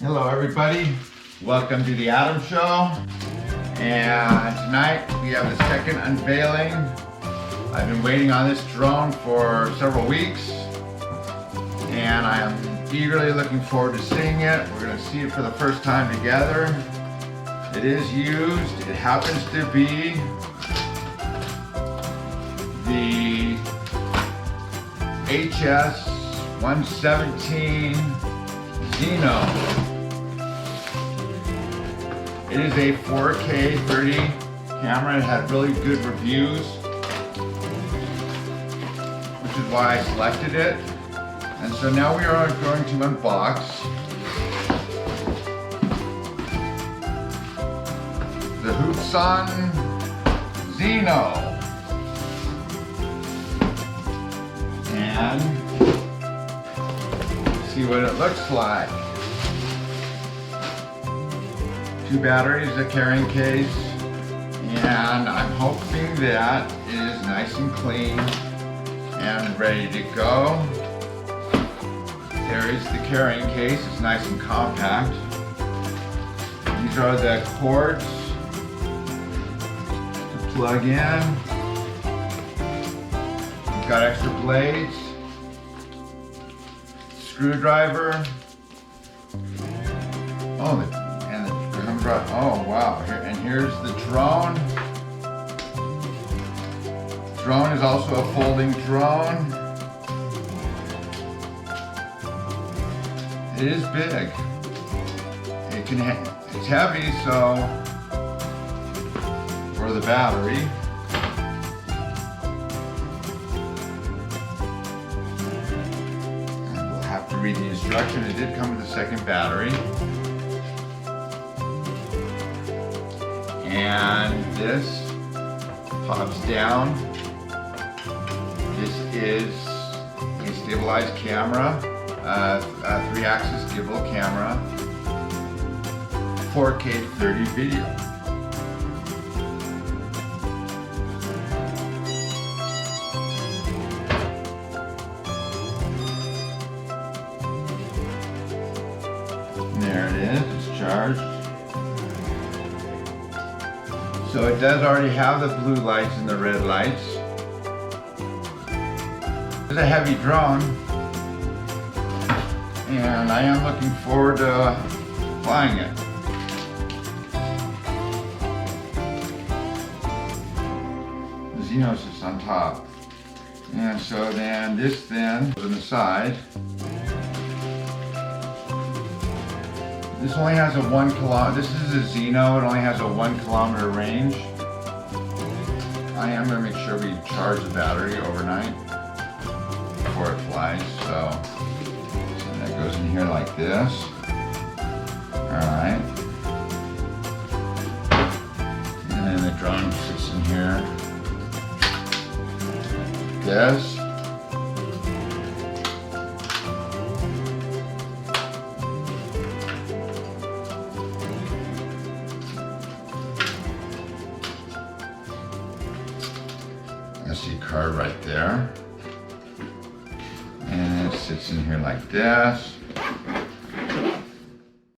Hello everybody, welcome to the Adam Show, and tonight we have the second unveiling. I've been waiting on this drone for several weeks and I am eagerly looking forward to seeing it. We're going to see it for the first time together. It is used, it happens to be the HS-117 Zino. It is a 4K 30 camera. It had really good reviews, which is why I selected it. And so now we are going to unbox the Hubsan Zino. And see what it looks like. 2 batteries, a carrying case, and I'm hoping that it is nice and clean and ready to go. There is the carrying case, it's nice and compact. These are the cords to plug in. We've got extra blades, screwdriver. Oh wow, and here's the drone. Drone is also a folding drone. It is big. It's heavy, so for the battery. And we'll have to read the instruction. It did come with a second battery. And this pops down. This is a stabilized camera, a 3-axis gimbal camera, 4K 30 video. And there it is, it's charged. So it does already have the blue lights and the red lights. It's a heavy drone, and I am looking forward to flying it. The Zino sits on top. And so then this then goes on the side. This only has a 1 kilometer, this is a Zino, it only has a 1 kilometer range. I am going to make sure we charge the battery overnight before it flies, so that goes in here like this. Alright. And then the drone sits in here like this. SD card right there, and it sits in here like this.